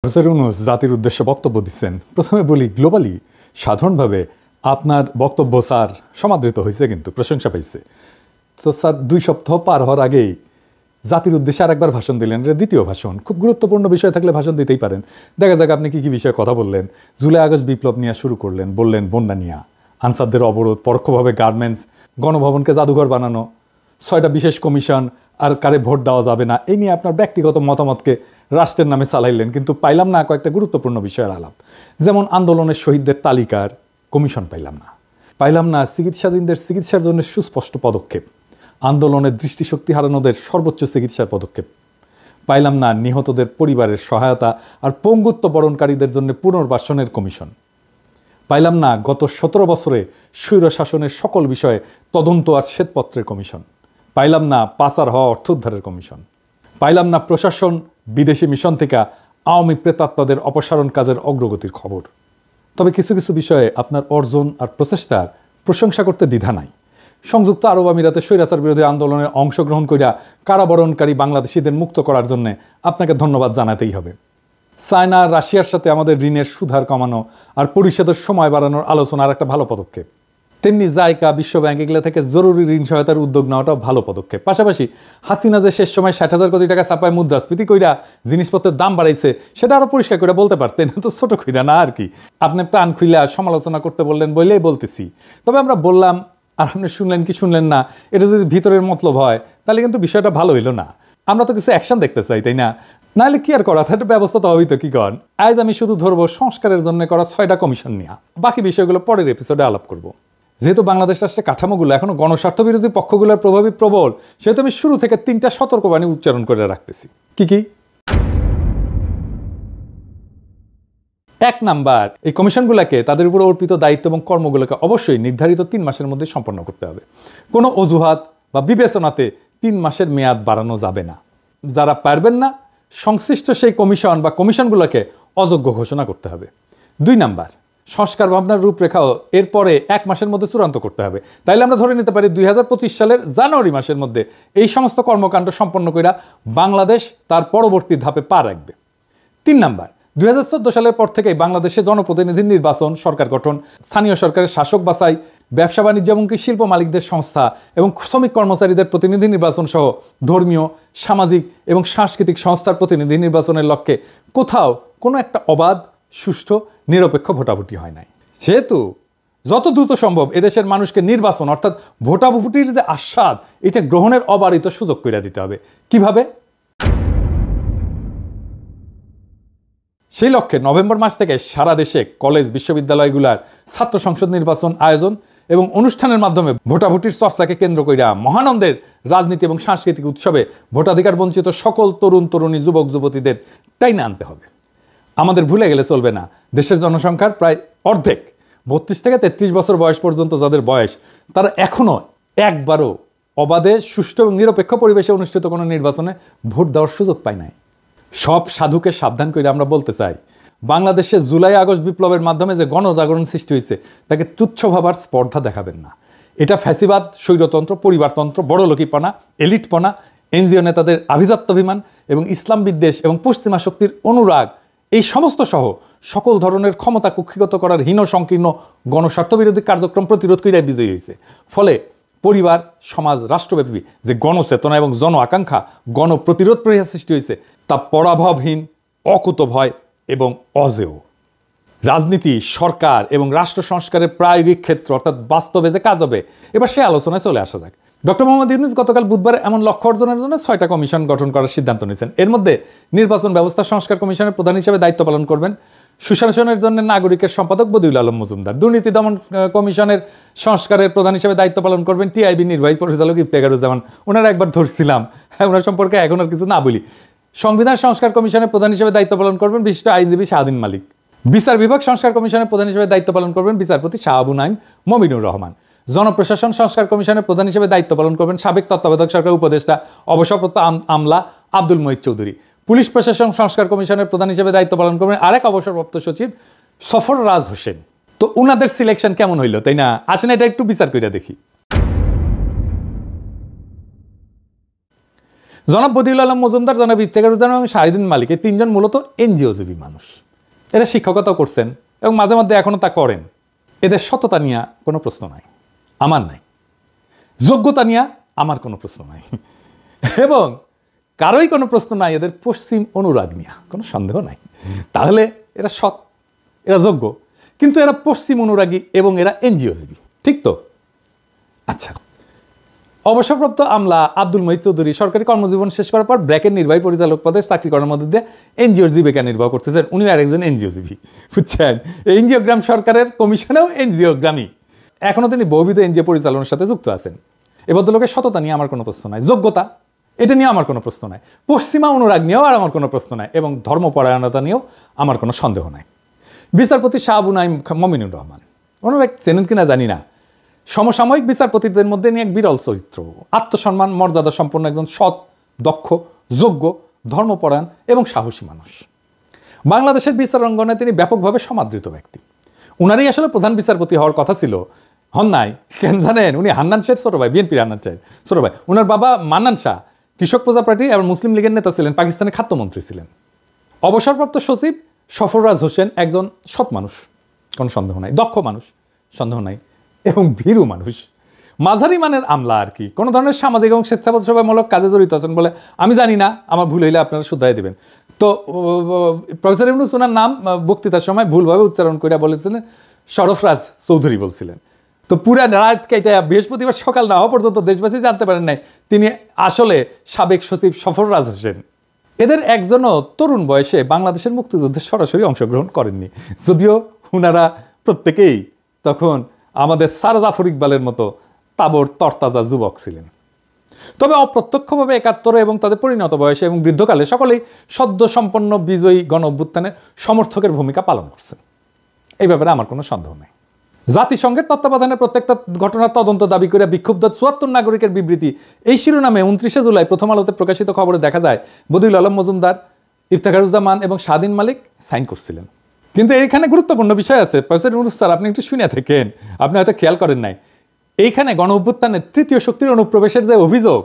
Professor Yunus জাতির উদ্দেশ্যে বক্তব্য দিচ্ছেন। প্রথমে বলি, গ্লোবালি সাধারণভাবে আপনার বক্তব্য স্যার সমাদৃত হয়েছে, কিন্তু প্রশংসা পাইছে। তো স্যার 2 সপ্তাহ পার হওয়ার আগেই জাতির উদ্দেশ্যে আরেকবার ভাষণ দিলেন। এটা দ্বিতীয় ভাষণ। খুব গুরুত্বপূর্ণ বিষয় থাকলে ভাষণ দিতেই পারেন। দেখা যাক আপনি কী বিষয়ে কথা বললেন। জুলাই আগস্ট বিপ্লব নিয়ে শুরু করলেন, বললেন বন্যা নিয়ে, আনসারদের অবরোধ, পরোক্ষভাবে গার্মেন্টস, গণভবনকে জাদুঘর বানানো, 6টা বিশেষ কমিশন, আর কারে ভোট দেওয়া যাবে না, এই নিয়ে আপনার ব্যক্তিগত মতামতকে রাষ্ট্রের নামে চালাইলেন। কিন্তু পাইলাম না কয়েকটা গুরুত্বপূর্ণ বিষয়ের আলাপ। যেমন আন্দোলনের শহীদদের তালিকার কমিশন পাইলাম না চিকিৎসাধীনদের চিকিৎসার জন্য সুস্পষ্ট পদক্ষেপ, আন্দোলনের দৃষ্টিশক্তি হারানোদের সর্বোচ্চ চিকিৎসার পদক্ষেপ পাইলাম না, নিহতদের পরিবারের সহায়তা আর পঙ্গুত্ব বরণকারীদের জন্য পুনর্বাসনের কমিশন পাইলাম না, গত 17 বছরে স্বৈর শাসনের সকল বিষয়ে তদন্ত আর শ্বেতপত্রের কমিশন পাইলাম না, পাচার হওয়া অর্থ উদ্ধারের কমিশন পাইলাম না, প্রশাসন বিদেশি মিশন থেকে আওয়ামী প্রেতাত্মাদের অপসারণ কাজের অগ্রগতির খবর। তবে কিছু কিছু বিষয়ে আপনার অর্জন আর প্রচেষ্টার প্রশংসা করতে দ্বিধা নাই। সংযুক্ত আরব আমিরাতে স্বৈরাচার বিরোধী আন্দোলনে অংশগ্রহণ করিয়া কারাবরণকারী বাংলাদেশিদের মুক্ত করার জন্য আপনাকে ধন্যবাদ জানাতেই হবে। চায়না আর রাশিয়ার সাথে আমাদের ঋণের সুদহার কমানো আর পরিশোধের সময় বাড়ানোর আলোচনার একটা ভালো পদক্ষেপ। তেমনি জাইকা, বিশ্বব্যাংক এগুলো থেকে জরুরি ঋণ সহায়তার উদ্যোগ নেওয়াটাও ভালো পদক্ষেপ। পাশাপাশি হাসিনা যে শেষ সময় 60,000 কোটি টাকা ছাপায় মুদ্রাস্ফীতি কইরা জিনিসপত্রের দাম বাড়াইছে, সেটা আরও পরিষ্কার করে বলতে পারতেন, তো ছোট কইরা না আর কি। আপনি প্রাণ খুইলা সমালোচনা করতে বললেন বলেই বলতেছি। তবে আমরা বললাম আর আপনি শুনলেন কি শুনলেন না, এটা যদি ভিতরের মতলব হয় তাহলে কিন্তু বিষয়টা ভালো হইল না। আমরা তো কিছু অ্যাকশন দেখতে চাই, তাই না? নাহলে কি আর করা, তাহলে ব্যবস্থা তো হবেই তো। কি করেন? আজ আমি শুধু ধরবো সংস্কারের জন্য করা 6টা কমিশন নিয়ে, বাকি বিষয়গুলো পরের এপিসোডে আলাপ করব। যেহেতু বাংলাদেশ রাষ্ট্রের কাঠামোগুলো এখনো গণস্বার্থ বিরোধী পক্ষগুলোর প্রভাবী প্রবল, সেহেতু আমি শুরু থেকে 3টা সতর্কবাণী উচ্চারণ করে রাখতেছি। কি? 1 নাম্বার, এই কমিশনগুলোকে তাদের উপর অর্পিত দায়িত্ব এবং কর্মগুলোকে অবশ্যই নির্ধারিত 3 মাসের মধ্যে সম্পন্ন করতে হবে। কোনো অজুহাত বা বিবেচনাতে 3 মাসের মেয়াদ বাড়ানো যাবে না। যারা পারবেন না, সংশ্লিষ্ট সেই কমিশন বা কমিশনগুলোকে অযোগ্য ঘোষণা করতে হবে। 2 নাম্বার, সংস্কার ভাবনার রূপরেখাও এরপরে 1 মাসের মধ্যে চূড়ান্ত করতে হবে। তাইলে আমরা ধরে নিতে পারি 2025 সালের জানুয়ারি মাসের মধ্যে এই সমস্ত কর্মকাণ্ড সম্পন্ন কইরা বাংলাদেশ তার পরবর্তী ধাপে পা রাখবে। 3 নাম্বার, 2014 সালের পর থেকেই বাংলাদেশে জনপ্রতিনিধির নির্বাচন, সরকার গঠন, স্থানীয় সরকারের শাসক বাছাই, ব্যবসা বাণিজ্য এমনকি শিল্প মালিকদের সংস্থা এবং শ্রমিক কর্মচারীদের প্রতিনিধি নির্বাচন সহ ধর্মীয়, সামাজিক এবং সাংস্কৃতিক সংস্থার প্রতিনিধি নির্বাচনের লক্ষ্যে কোথাও কোনো একটা অবাধ, সুষ্ঠু, নিরপেক্ষ ভোটাভুটি হয় নাই। সেহেতু যত দ্রুত সম্ভব এদেশের মানুষকে নির্বাচন অর্থাৎ ভোটাভুটির যে আস্বাদ, এটা গ্রহণের অবারিত সুযোগ করে দিতে হবে। কিভাবে? সেই লক্ষ্যে নভেম্বর মাস থেকে সারা দেশে কলেজ, বিশ্ববিদ্যালয়গুলোর ছাত্র সংসদ নির্বাচন আয়োজন এবং অনুষ্ঠানের মাধ্যমে ভোটাভুটির চর্চাকে কেন্দ্র কইরা মহানন্দের রাজনীতি এবং সাংস্কৃতিক উৎসবে ভোটাধিকার বঞ্চিত সকল তরুণ তরুণী, যুবক যুবতীদের টাইনা আনতে হবে। আমাদের ভুলে গেলে চলবে না, দেশের জনসংখ্যার প্রায় অর্ধেক 32 থেকে 33 বছর বয়স পর্যন্ত যাদের বয়স, তারা এখনও একবারও অবাধে, সুষ্ঠু এবং নিরপেক্ষ পরিবেশে অনুষ্ঠিত কোনো নির্বাচনে ভোট দেওয়ার সুযোগ পায় নাই। সব সাধুকে সাবধান করে আমরা বলতে চাই, বাংলাদেশে জুলাই আগস্ট বিপ্লবের মাধ্যমে যে গণজাগরণ সৃষ্টি হয়েছে তাকে তুচ্ছ ভাবার স্পর্ধা দেখাবেন না। এটা ফ্যাসিবাদ, স্বৈরতন্ত্র, পরিবারতন্ত্র, বড়লোকিপনা, এলিটপনা, এনজিও নেতাদের আভিজাত্যাভিমান এবং ইসলাম বিদ্বেষ এবং পশ্চিমা শক্তির অনুরাগ, এই সমস্ত সহ সকল ধরনের ক্ষমতা কুক্ষিগত করার হীন সংকীর্ণ গণস্বার্থবিরোধী কার্যক্রম প্রতিরোধ করিয়া বিজয়ী হয়েছে। ফলে পরিবার, সমাজ, রাষ্ট্রব্যাপী যে গণচেতনা এবং জন আকাঙ্ক্ষা, গণপ্রতিরোধ প্রক্রিয়া সৃষ্টি হয়েছে তা পরাভবহীন, অকুতভয় এবং অজেয়। রাজনীতি, সরকার এবং রাষ্ট্র সংস্কারের প্রায়োগিক ক্ষেত্র অর্থাৎ বাস্তবে যে কাজ হবে, এবার সে আলোচনায় চলে আসা যাক। ডক্টর মোহাম্মদ ইউনূস গতকাল বুধবার এমন লক্ষ্য অর্জনের জন্য 6টা কমিশন গঠন করার সিদ্ধান্ত নিয়েছেন। এর মধ্যে নির্বাচন ব্যবস্থা সংস্কার কমিশনের প্রধান হিসেবে দায়িত্ব পালন করবেন সুশাসনের জন্য নাগরিকের সম্পাদক বদিউল আলম মজুমদার। দুর্নীতি দমন কমিশনের সংস্কারের প্রধান হিসেবে দায়িত্ব পালন করবেন টিআইবি নির্বাহী পরিচালক ইফতেখারুজ্জামান। ওনারা একবার ধরছিলাম, ওনার সম্পর্কে এখন আর কিছু না বলি। সংবিধান সংস্কার কমিশনের প্রধান হিসেবে দায়িত্ব পালন করবেন বিশিষ্ট আইনজীবী শাহদিন মালিক। বিচার বিভাগ সংস্কার কমিশনের প্রধান হিসেবে দায়িত্ব পালন করবেন বিচারপতি শাহ আবু নাইম মমিনুর রহমান। জনপ্রশাসন সংস্কার কমিশনের প্রধান হিসেবে দায়িত্ব পালন করবেন সাবেক তত্ত্বাবধায়ক সরকার উপদেষ্টা অবসরপ্রাপ্ত আমলা আব্দুল মঈদ চৌধুরী। পুলিশ প্রশাসন সংস্কার কমিশনের প্রধান হিসেবে দায়িত্ব পালন করবেন আরেক অবসরপ্রাপ্ত সচিব সফররাজ হোসেন। তো উনাদের সিলেকশন কেমন হইল, তাই না? আসেন এটা একটু বিচার করে দেখি। জনাব বদিউল আলম মজুমদার, জনাব ইফতেখারুজ্জামান এবং শাহিদিন মালিক, এই তিনজন মূলত এনজিওজীবী মানুষ। এরা শিক্ষকতাও করছেন এবং মাঝে মধ্যে এখনও তা করেন। এদের সততা নিয়ে কোনো প্রশ্ন নাই, আমার নাই। যোগ্যতা নিয়ে আমার কোনো প্রশ্ন নাই, এবং কারোই কোনো প্রশ্ন নাই এদের পশ্চিম অনুরাগ নিয়ে, কোনো সন্দেহ নাই। তাহলে এরা সৎ, এরা যোগ্য, কিন্তু এরা পশ্চিম অনুরাগী এবং এরা এনজিওজীবী, ঠিক তো? আচ্ছা, অবসরপ্রাপ্ত আমলা আব্দুল মহিদ চৌধুরী সরকারি কর্মজীবন শেষ করার পর ব্র্যাকের নির্বাহী পরিচালক পদে চাকরি করার মধ্যে দিয়ে এনজিওর জীবিকা নির্বাহ করতেছেন। উনিও আরেকজন এনজিওজীবী, বুঝছেন? এনজিওগ্রাম সরকারের কমিশনেও এনজিওগ্রামী। এখনও তিনি বহুবিধ এনজিও পরিচালনার সাথে যুক্ত আছেন। এ ভদ্রলোকের সততা নিয়ে আমার কোনো প্রশ্ন নাই, যোগ্যতা এটা নিয়ে আমার কোনো প্রশ্ন নাই, পশ্চিমা অনুরাগ নিয়েও আর আমার কোনো প্রশ্ন নাই, এবং ধর্মপরায়ণতা নিয়েও আমার কোনো সন্দেহ নাই। বিচারপতি শাহ আবু নাঈম মমিনুর রহমান, ওনারা চেনেন কিনা জানি না, সমসাময়িক বিচারপতিদের মধ্যে নিয়ে এক বিরল চরিত্র, আত্মসম্মান মর্যাদা সম্পন্ন একজন সৎ, দক্ষ, যোগ্য, ধর্মপরায়ণ এবং সাহসী মানুষ। বাংলাদেশের বিচার অঙ্গনে তিনি ব্যাপকভাবে সমাদৃত ব্যক্তি। উনারই আসলে প্রধান বিচারপতি হওয়ার কথা ছিল, হন নাই। কেন জানেন? উনি হান্নান শাহের ছোট ভাই, বিএনপির হান্নান শাহের ছোট ভাই। উনার বাবা মান্নান শাহ কৃষক প্রজা পার্টি এবং মুসলিম লীগের নেতা ছিলেন, পাকিস্তানের খাদ্যমন্ত্রী ছিলেন। অবসরপ্রাপ্ত সচিব সফররাজ হোসেন একজন সৎ মানুষ, কোনো সন্দেহ নাই, দক্ষ মানুষ, সন্দেহ নাই, এবং ভীরু মানুষ, মাঝারি মানের আমলা আর কি, কোনো ধরনের সামাজিক এবং স্বেচ্ছাসেবামূলক কাজে জড়িত আছেন বলে আমি জানি না, আমার ভুল হইলে আপনারা শুধরাই দেবেন। তো প্রফেসর ইউনূস ওনার নাম বক্তৃতার সময় ভুলভাবে উচ্চারণ করে বলেছিলেন সরফরাজ চৌধুরী বলছিলেন। তো পুরা রাত কেটে বৃহস্পতিবার সকাল না হওয়া পর্যন্ত দেশবাসী জানতে পারেন নাই তিনি আসলে সাবেক সচিব সফররাজ হোসেন। এদের একজনও তরুণ বয়সে বাংলাদেশের মুক্তিযুদ্ধে সরাসরি অংশগ্রহণ করেননি, যদিও ওনারা প্রত্যেকেই তখন আমাদের স্যার জাফর ইকবালের মতো তাবর তরতাজা যুবক ছিলেন। তবে অপ্রত্যক্ষভাবে ৭১ এবং তাদের পরিণত বয়সে এবং বৃদ্ধকালে সকলেই সদ্য সম্পন্ন বিজয়ী গণ অভ্যুত্থানের সমর্থকের ভূমিকা পালন করছেন। এই ব্যাপারে আমার কোনো সন্দেহ নেই। জাতিসংঘের তত্ত্বাবধানে প্রত্যেকটা ঘটনার তদন্ত দাবি করে বিক্ষুব্ধ ৭৪ নাগরিকের বিবৃতি, এই শিরোনামে ২৯শে জুলাই প্রথম আলোতে প্রকাশিত খবরে দেখা যায় বদিউল আলম মজুমদার, ইফতেখারুজ্জামান এবং শাহিদিন মালিক সাইন করছিলেন। কিন্তু এইখানে গুরুত্বপূর্ণ বিষয় আছে, প্রফেসর ইউনূস স্যার, আপনি একটু শুনে থাকেন, আপনি হয়তো খেয়াল করেন নাই। এইখানে গণ অভ্যুত্থানের তৃতীয় শক্তির অনুপ্রবেশের যে অভিযোগ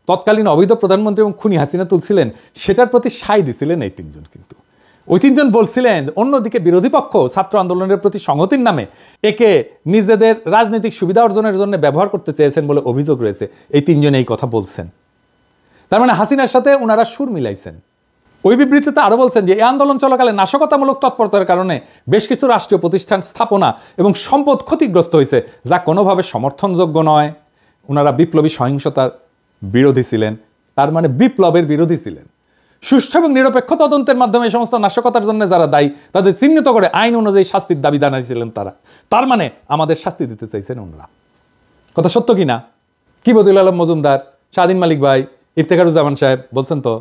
তৎকালীন অবৈধ প্রধানমন্ত্রী এবং খুনি হাসিনা তুলছিলেন, সেটার প্রতি সায় দিছিলেন এই তিনজন। কিন্তু ওই তিনজন বলছিলেন অন্যদিকে বিরোধী পক্ষ ছাত্র আন্দোলনের প্রতি সংহতির নামে একে নিজেদের রাজনৈতিক সুবিধা অর্জনের জন্য ব্যবহার করতে চেয়েছেন বলে অভিযোগ রয়েছে। এই তিনজন এই কথা বলছেন, তার মানে হাসিনার সাথে ওনারা সুর মিলাইছেন। ওই বিবৃতিতে আরও বলছেন যে এই আন্দোলন চলাকালে নাশকতামূলক তৎপরতার কারণে বেশ কিছু রাষ্ট্রীয় প্রতিষ্ঠান স্থাপনা এবং সম্পদ ক্ষতিগ্রস্ত হয়েছে, যা কোনোভাবে সমর্থনযোগ্য নয়। ওনারা বিপ্লবী সহিংসতার বিরোধী ছিলেন, তার মানে বিপ্লবের বিরোধী ছিলেন। সুষ্ঠু এবং নিরপেক্ষ তদন্তের মাধ্যমে এই সমস্ত নাশকতার জন্য যারা দায়ী তাদের চিহ্নিত করে আইন অনুযায়ী শাস্তির দাবি জানাইছিলেন তারা। তার মানে আমাদের শাস্তি দিতে চাইছেন ওনারা। কথা সত্য কি না? কি বদিউল আলম মজুমদার, শাহিদিন মালিক ভাই, ইফতেখারুজ্জামান সাহেব বলছেন তো?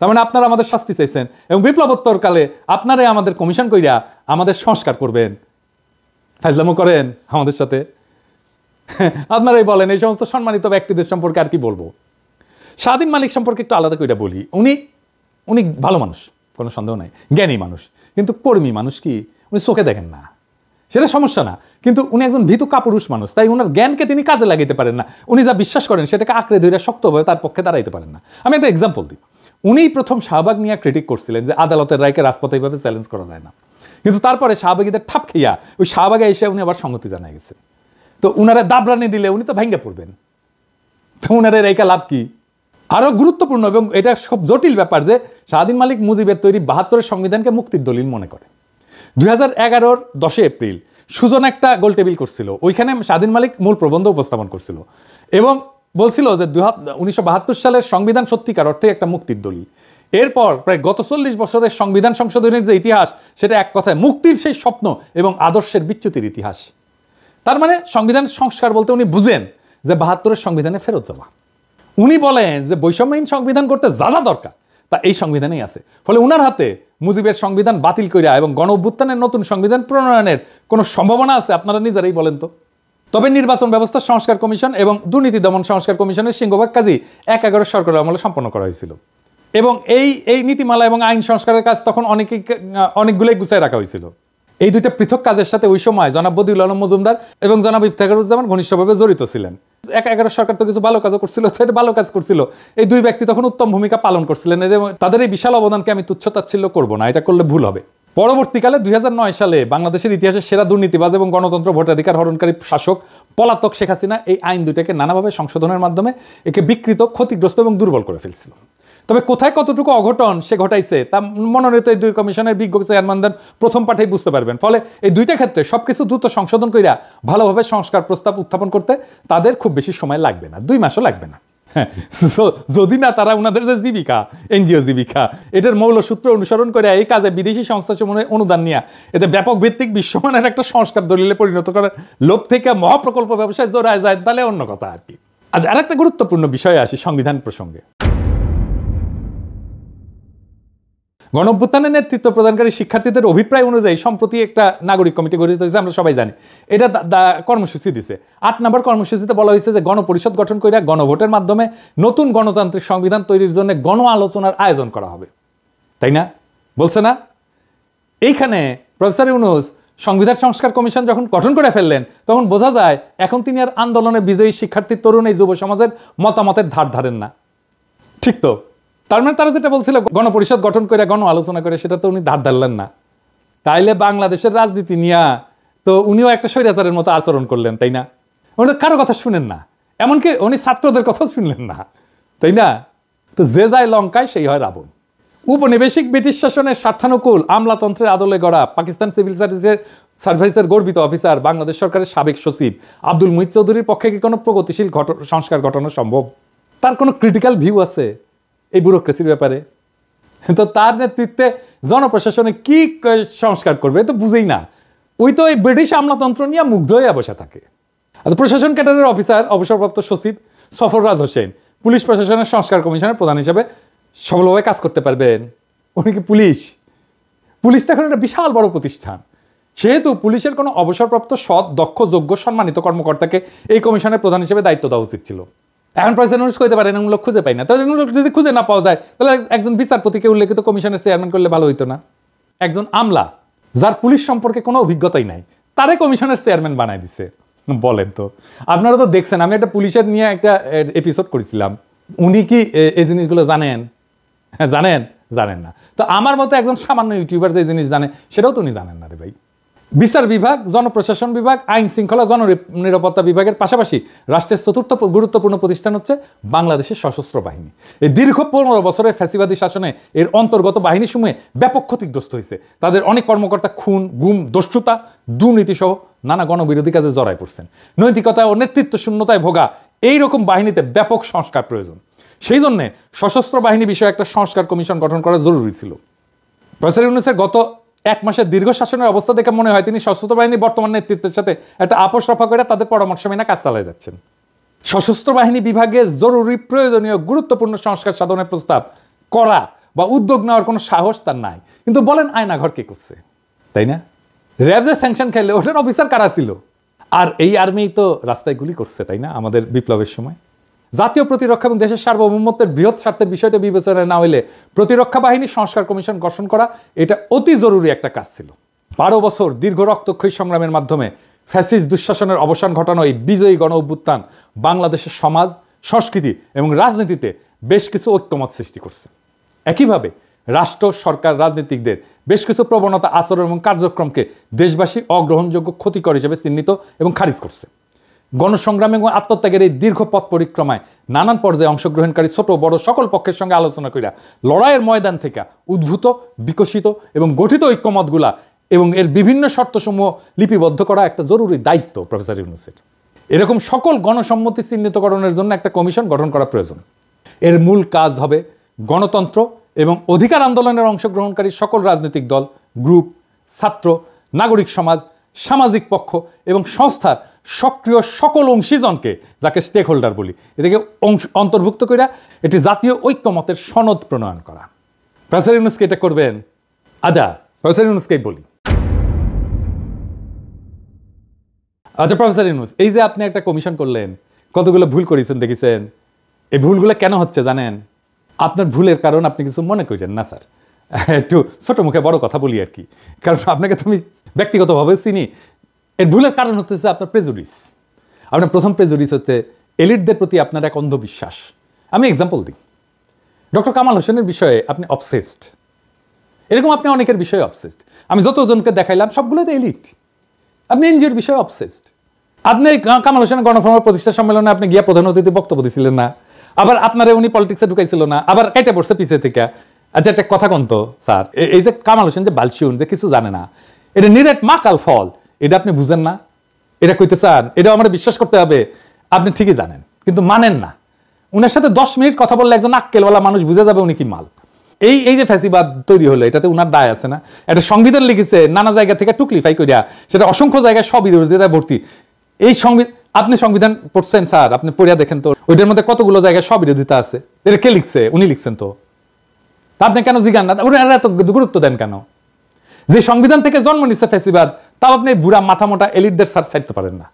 তার মানে আপনারা আমাদের শাস্তি চাইছেন এবং বিপ্লবোত্তর কালে আপনারাই আমাদের কমিশন কইরা আমাদের সংস্কার করবেন। ফাজলামো করেন আমাদের সাথে। আপনারাই বলেন এই সমস্ত সম্মানিত ব্যক্তিদের সম্পর্কে আর কি বলবো। শাহিদিন মালিক সম্পর্কে একটু আলাদা কইরা বলি। উনি ভালো মানুষ, কোনো সন্দেহ নাই, জ্ঞানী মানুষ, কিন্তু কর্মী মানুষ কি উনি চোখে দেখেন না, সেটা সমস্যা না। কিন্তু উনি একজন ভীতু কাপুরুষ মানুষ, তাই ওনার জ্ঞানকে তিনি কাজে লাগাইতে পারেন না। উনি যা বিশ্বাস করেন সেটাকে আঁকড়ে ধরে শক্তভাবে তার পক্ষে দাঁড়াইতে পারেন না। আমি একটা এক্সাম্পল দিই। উনি প্রথম শাহবাগ নিয়ে ক্রিটিক করছিলেন যে আদালতের রায়কে রাজপথে এইভাবে চ্যালেঞ্জ করা যায় না, কিন্তু তারপরে শাহবাগীদের ঠাপ খেয়া ওই শাহবাগে এসে উনি আবার সংহতি জানাই গেছেন। তো উনারা দাবরানি দিলে উনি তো ভেঙ্গে পড়বেন, তো উনার রায়কা লাভ কি? আরও গুরুত্বপূর্ণ এবং এটা খুব জটিল ব্যাপার যে শাহিদিন মালিক মুজিবের তৈরি ৭২-এর সংবিধানকে মুক্তির দলিল মনে করে। ২০১১-র ১০ এপ্রিল সুজন একটা গোল টেবিল করছিল, ওইখানে শাহিদিন মালিক মূল প্রবন্ধ উপস্থাপন করছিল এবং বলছিল যে ১৯৭২ সালের সংবিধান সত্যিকার অর্থে একটা মুক্তির দলিল। এরপর প্রায় গত ৪০ বছরের সংবিধান সংশোধনের যে ইতিহাস, সেটা এক কথায় মুক্তির সেই স্বপ্ন এবং আদর্শের বিচ্যুতির ইতিহাস। তার মানে সংবিধান সংস্কার বলতে উনি বুঝেন যে ৭২-এর সংবিধানে ফেরত যাওয়া। উনি বলেন যে বৈষম্যহীন সংবিধান করতে যা যা দরকার তা এই সংবিধানেই আছে। ফলে উনার হাতে মুজিবের সংবিধান বাতিল করিয়া এবং গণ অভ্যুত্থানের নতুন সংবিধান প্রণয়নের কোনো সম্ভাবনা আছে? আপনারা নিজেরাই বলেন তো। তবে নির্বাচন ব্যবস্থা সংস্কার কমিশন এবং দুর্নীতি দমন সংস্কার কমিশনের সিংহভাগ কাজই ১/১১ সরকারের আমলে সম্পন্ন করা হয়েছিল এবং এই নীতিমালা এবং আইন সংস্কারের কাজ তখন অনেকগুলোই গুছায় রাখা হয়েছিল। এই দুইটা পৃথক কাজের সাথে ওই সময় জনাব বদিউল আলম মজুমদার এবং জনাব ইফতেখারুজ্জামান ঘনিষ্ঠভাবে জড়িত ছিলেন। 11 সরকার তো কিছু ভালো কাজও করছিল, ভালো কাজ করছিল, এই দুই ব্যক্তি তখন উত্তম ভূমিকা পালন করছিলেন। তাদের এই বিশাল অবদানকে আমি তুচ্ছ-তাচ্ছিল্য করবো না, এটা করলে ভুল হবে। পরবর্তীকালে 2009 সালে বাংলাদেশের ইতিহাসের সেরা দুর্নীতিবাজ এবং গণতন্ত্র ভোটাধিকার হরণকারী শাসক পলাতক শেখ হাসিনা এই আইন দুটাকে নানাভাবে সংশোধনের মাধ্যমে একে বিকৃত, ক্ষতিগ্রস্ত এবং দুর্বল করে ফেলছিল। তবে কোথায় কতটুকু অঘটন সে ঘটাইছে তা মনোনীত এই দুই কমিশনের বিজ্ঞ চেয়ারম্যানদের প্রথম পাঠেই বুঝতে পারবেন। ফলে এই দুইটা ক্ষেত্রে সবকিছু দ্রুত সংশোধন কইরা ভালোভাবে সংস্কার প্রস্তাব উত্থাপন করতে তাদের খুব বেশি সময় লাগবে না, 2 মাসও লাগবে না। যদি না তারা ওনাদের যে জীবিকা, এনজিও জীবিকা, এটার মৌলসূত্র অনুসরণ করে এই কাজে বিদেশি সংস্থা সমূহে অনুদান নিয়ে এতে ব্যাপক ভিত্তিক বিশ্বমানের একটা সংস্কার দলিলে পরিণত করার লোভ থেকে মহাপ্রকল্প ব্যবসায় জোড়ায় যায়, তাহলে অন্য কথা আর কি। আর একটা গুরুত্বপূর্ণ বিষয়ে আসি, সংবিধান প্রসঙ্গে। গণঅভ্যুত্থানের নেতৃত্ব প্রদানকারী শিক্ষার্থীদের অভিপ্রায় অনুযায়ী সম্প্রতি একটা নাগরিক কমিটি গঠিত হয়েছে, আমরা সবাই জানি। এটা কর্মসূচি দিছে। 8 নম্বর কর্মসূচিতে বলা হয়েছে যে গণপরিষদ গঠন করে গণভোটের মাধ্যমে নতুন গণতান্ত্রিক সংবিধান তৈরির জন্য গণ আলোচনার আয়োজন করা হবে, তাই না? বলছে না? এইখানে প্রফেসর ইউনূস সংবিধান সংস্কার কমিশন যখন গঠন করে ফেললেন, তখন বোঝা যায় এখন তিনি আর আন্দোলনে বিজয়ী শিক্ষার্থী, তরুণ, এই যুব সমাজের মতামতের ধার ধারেন না। ঠিক তো? তার মানে তারা যেটা বলছিল গণপরিষদ গঠন করে গণ আলোচনা করে, সেটা তো উনি ধার ধারলেন না। তাইলে বাংলাদেশের রাজনীতি নিয়ে তো উনিও একটা স্বৈরাচারের মতো আচরণ করলেন, তাই না? উনি কারো কথা শুনেন না, এমনকি উনি ছাত্রদের কথাও শুনলেন না, তাই না? তো যে যায় লঙ্কায় সেই হয় রাবণ। উপনিবেশিক ব্রিটিশ শাসনের স্বার্থানুকূল আমলাতন্ত্রের আদলে গড়া পাকিস্তান সিভিল সার্ভিসের গর্বিত অফিসার, বাংলাদেশ সরকারের সাবেক সচিব আব্দুল মুহিত চৌধুরীর পক্ষে কি কোনো প্রগতিশীল সংস্কার ঘটানো সম্ভব? তার কোনো ক্রিটিক্যাল ভিউ আছে এই ব্যুরোক্রেসির ব্যাপারে? তো তার নেতৃত্বে জনপ্রশাসনে কি সংস্কার করবে তো বুঝেই না। ওই তো এই ব্রিটিশ আমলাতন্ত্র নিয়ে মুগ্ধ হয়ে বসে থাকে। আর প্রশাসন ক্যাডারের অফিসার অবসরপ্রাপ্ত সচিব সফররাজ হোসেন পুলিশ প্রশাসনের সংস্কার কমিশনের প্রধান হিসেবে সফলভাবে কাজ করতে পারবেন। উনি কি পুলিশ তো এখন একটা বিশাল বড় প্রতিষ্ঠান, সেহেতু পুলিশের কোনো অবসরপ্রাপ্ত সৎ, দক্ষ, যোগ্য, সম্মানিত কর্মকর্তাকে এই কমিশনের প্রধান হিসেবে দায়িত্ব দেওয়া উচিত ছিল। এখন প্রেসিডেন্ট ইউনূস কইতে পারেন এমন লোক খুঁজে পাই না। তো যদি খুঁজে না পাওয়া যায়, তাহলে একজন বিচারপতিকে উল্লেখিত কমিশনের চেয়ারম্যান করলে ভালো হইতো না? একজন আমলা যার পুলিশ সম্পর্কে কোনো অভিজ্ঞতাই নাই, তারে কমিশনের চেয়ারম্যান বানাই দিছে। বলেন তো, আপনারা তো দেখছেন, আমি একটা পুলিশের নিয়ে একটা এপিসোড করেছিলাম। উনি কি এই জিনিসগুলো জানেন? জানেন না। তো আমার মতো একজন সামান্য ইউটিউবার যে জিনিস জানে, সেটাও তো উনি জানেন না রে ভাই। বিচার বিভাগ, জনপ্রশাসন বিভাগ, আইন শৃঙ্খলা, জননিরাপত্তা বিভাগের পাশাপাশি রাষ্ট্রের চতুর্থ গুরুত্বপূর্ণ প্রতিষ্ঠান হচ্ছে বাংলাদেশের সশস্ত্র বাহিনী। এই দীর্ঘ 15 বছরের ফ্যাসিবাদী শাসনে এর অন্তর্গত বাহিনীসমূহে ব্যাপক ক্ষতিগ্রস্ত হয়েছে। তাদের অনেক কর্মকর্তা খুন, গুম, দস্যুতা, দুর্নীতি সহ নানা গণবিরোধী কাজে জড়ায় পড়ছেন। নৈতিকতা ও নেতৃত্ব শূন্যতায় ভোগা এইরকম বাহিনীতে ব্যাপক সংস্কার প্রয়োজন। সেই জন্যে সশস্ত্র বাহিনী বিষয়ে একটা সংস্কার কমিশন গঠন করা জরুরি ছিল। প্রফেসর ইউনূসের গত 1 মাসের দীর্ঘ শাসনের অবস্থা দেখে মনে হয় তিনি সশস্ত্র বাহিনীর বর্তমান নেতৃত্বের সাথে একটা আপোষ রফা করে তাদের পরামর্শ মেনে কাজ চালিয়ে যাচ্ছেন। সশস্ত্র বাহিনী বিভাগে জরুরি, প্রয়োজনীয়, গুরুত্বপূর্ণ সংস্কার সাধনের প্রস্তাব করা বা উদ্যোগ নেওয়ার কোনো সাহস তার নাই। কিন্তু বলেন আয়নাঘর কে করছে, তাই না? র্যাব যে স্যাংশন খেলে ওটার অফিসার কারা ছিল? আর এই আর্মি তো রাস্তায় গুলি করছে, তাই না? আমাদের বিপ্লবের সময় জাতীয় প্রতিরক্ষা এবং দেশের সার্বভৌমত্বের বৃহৎ স্বার্থের বিষয়টা বিবেচনায় না হইলে প্রতিরক্ষা বাহিনী সংস্কার কমিশন গঠন করা এটা অতি জরুরি একটা কাজ ছিল। 12 বছর দীর্ঘ রক্তক্ষয়ী সংগ্রামের মাধ্যমে ফ্যাসিস্ট দুঃশাসনের অবসান ঘটানো এই বিজয়ী গণ অভ্যুত্থান বাংলাদেশের সমাজ, সংস্কৃতি এবং রাজনীতিতে বেশ কিছু ঐক্যমত সৃষ্টি করছে। একইভাবে রাষ্ট্র, সরকার, রাজনীতিকদের বেশ কিছু প্রবণতা, আচরণ এবং কার্যক্রমকে দেশবাসী অগ্রহণযোগ্য, ক্ষতিকর হিসেবে চিহ্নিত এবং খারিজ করছে। গণসংগ্রাম এবং আত্মত্যাগের এই দীর্ঘ পথ পরিক্রমায় নানান পর্যায়ে অংশগ্রহণকারী ছোট বড় সকল পক্ষের সঙ্গে আলোচনা করিয়া লড়াইয়ের ময়দান থেকে উদ্ভূত, বিকশিত এবং গঠিত ঐক্যমতগুলা এবং এর বিভিন্ন শর্তসমূহ লিপিবদ্ধ করা একটা জরুরি দায়িত্ব প্রফেসর ইউনূসের। এরকম সকল গণসম্মতি চিহ্নিতকরণের জন্য একটা কমিশন গঠন করা প্রয়োজন। এর মূল কাজ হবে গণতন্ত্র এবং অধিকার আন্দোলনের অংশগ্রহণকারী সকল রাজনৈতিক দল, গ্রুপ, ছাত্র, নাগরিক সমাজ, সামাজিক পক্ষ এবং সংস্থার সক্রিয় সকল অংশীজনকে, যাকে স্টেক হোল্ডার বলি, এটাকে অন্তর্ভুক্ত করে একটি জাতীয় ঐক্যমতের সনদ প্রণয়ন করা। প্রফেসর ইউনূসকে এটা করবেন। আচ্ছা, প্রফেসর ইউনূসকেই বলি। আচ্ছা প্রফেসর ইউনূস, এই যে আপনি একটা কমিশন করলেন, কতগুলো ভুল করেছেন দেখেছেন। এই ভুলগুলো কেন হচ্ছে জানেন? আপনার ভুলের কারণ আপনি কিছু মনে করেন না স্যার, একটু ছোট মুখে বড় কথা বলি আর কি, কারণ আপনাকে তুমি ব্যক্তিগতভাবে চিনি। এর ভুলের কারণ হচ্ছে আপনার প্রেজুডিস। আপনার প্রথম প্রেজুডিস হচ্ছে এলিটদের প্রতি আপনার এক অন্ধবিশ্বাস। আমি এক্সাম্পল দিই, ডক্টর কামাল হোসেনের বিষয়ে আপনি অবসেসড, এরকম আপনি অনেকের বিষয়ে অবসেসড। আমি যতজনকে দেখাইলাম সবগুলোতে এলিট। আপনি এনজিওর বিষয়ে অবসেসড। আপনি কামাল হোসেনের গণফোরামের প্রতিষ্ঠা সম্মেলনে আপনি গিয়া প্রধান অতিথি বক্তব্য দিছিলেন না, আবার আপনারা উনি পলিটিক্সে ঢুকাইছিল না, আবার কেটে পড়ছে পিছে থেকে। আচ্ছা একটা কথা কন তো স্যার, এই যে কামাল হোসেন যে বালচিউন যে কিছু জানে না, এটা নিরেট মাকাল ফল, এটা আপনি বুঝেন না? এটা কইতে চান, এটা আমার বিশ্বাস করতে হবে আপনি ঠিকই জানেন, কিন্তু মানেন না। উনার সাথে 10 মিনিট কথা বললে একজন আক্কেলওয়ালা মানুষ বুঝে যাবে উনি কি মাল। এই যে ফ্যাসিবাদ তৈরি হলো, এটাতে উনার দায় আছে না? একটা সংবিধান লিখেছে নানা জায়গা থেকে টুকলিফাই করিয়া, সেটা অসংখ্য জায়গায় সব বিরোধিতায় ভর্তি। এই আপনি সংবিধান পড়ছেন স্যার, আপনি পড়িয়া দেখেন তো ওইটার মধ্যে কতগুলো জায়গায় সব বিরোধিতা আছে। এটা কে লিখছে? উনি লিখছেন তো। আপনি কেন জিগান না? উনারা এত গুরুত্ব দেন কেন? যে সংবিধান থেকে জন্ম নিচ্ছে ফ্যাসিবাদ, তাও আপনি বুড়া মাথা মোটা এলিটদের ছাড়তে পারেন না।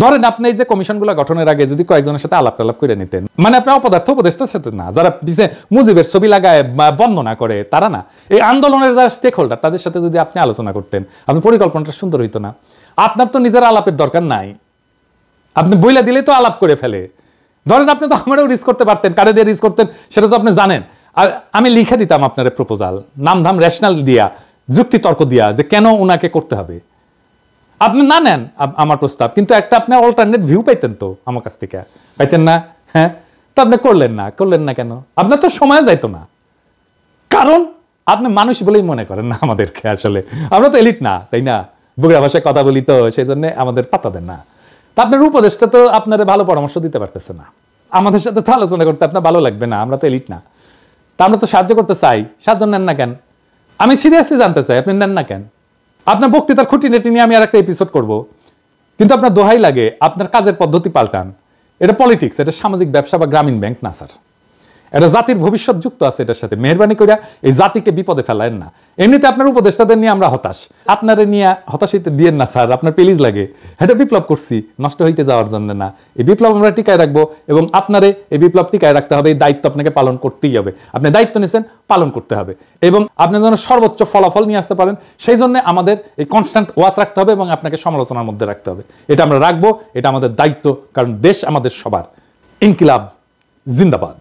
ধরেন আপনি এই যে কমিশনগুলো গঠনের আগে যদি কয়েকজনের সাথে আলাপ টালাপ করে নিতেন, মানে আপনি অপদার্থ উপদেষ্টার সাথে না, যারা পিছিয়ে মুজিবের ছবি লাগায় বন্দনা করে তারা না, এই আন্দোলনের যারা স্টেক হোল্ডার তাদের সাথে যদি আপনি আলোচনা করতেন, আপনার পরিকল্পনাটা সুন্দর হইতো না? আপনার তো নিজের আলাপের দরকার নাই, আপনি বইলা দিলেই তো আলাপ করে ফেলে। ধরেন আপনি তো আমারও রিস্ক করতে পারতেন, কারে দিয়ে রিস্ক করতেন সেটা তো আপনি জানেন। আর আমি লিখে দিতাম আপনার প্রপোজাল, নামধাম রেশনাল দিয়া, যুক্তি তর্ক দিয়া, যে কেন উনাকে করতে হবে। আপনি না নেন আমার প্রস্তাব, কিন্তু একটা আপনি অল্টারনেট ভিউ পাইতেন তো আমার কাছ থেকে, পাইতেন না? হ্যাঁ, তো আপনি করলেন না কেন? আপনার তো সময় যাইতো না, কারণ আপনি মানুষ বলেই মনে করেন না আমাদেরকে। আসলে আমরা তো এলিট না, তাই না? বগুড়া ভাষায় কথা বলি তো, সেই জন্য আমাদের পাতা দেন না। তা আপনার উপদেশটা তো আপনার ভালো পরামর্শ দিতে পারতেছে না, আমাদের সাথে তো আলোচনা করতে আপনার ভালো লাগবে না, আমরা তো এলিট না। তা আমরা তো সাহায্য করতে চাই, সাহায্য নেন না কেন? আমি সিরিয়াসলি জানতে চাই আপনি নেন না কেন? আপনার বক্তৃতার খুঁটিনাটি নিয়ে আমি আর একটা এপিসোড করব, কিন্তু আপনার দোহাই লাগে আপনার কাজের পদ্ধতি পাল্টান। এটা পলিটিক্স, এটা সামাজিক ব্যবসা বা গ্রামীণ ব্যাংক না স্যার। এটা জাতির ভবিষ্যৎ যুক্ত আছে এটার সাথে। মেহরবানি করে এই জাতিকে বিপদে ফেলায়েন না। এমনিতে আপনার উপদেষ্টাদের নিয়ে আমরা হতাশ, আপনারে নিয়ে হতাশিতে দিয়েন না স্যার, আপনার পেলিজ লাগে। এটা বিপ্লব করছি নষ্ট হইতে যাওয়ার জন্য না, এই বিপ্লব আমরা টিকায় রাখবো, এবং আপনারে এই বিপ্লব টিকায় রাখতে হবে। এই দায়িত্ব আপনাকে পালন করতেই হবে, আপনি দায়িত্ব নিয়েছেন, পালন করতে হবে, এবং আপনি যেন সর্বোচ্চ ফলাফল নিয়ে আসতে পারেন সেই জন্য আমাদের এই কনস্ট্যান্ট ওয়াচ রাখতে হবে এবং আপনাকে সমালোচনার মধ্যে রাখতে হবে। এটা আমরা রাখবো, এটা আমাদের দায়িত্ব, কারণ দেশ আমাদের সবার। ইনকিলাব জিন্দাবাদ।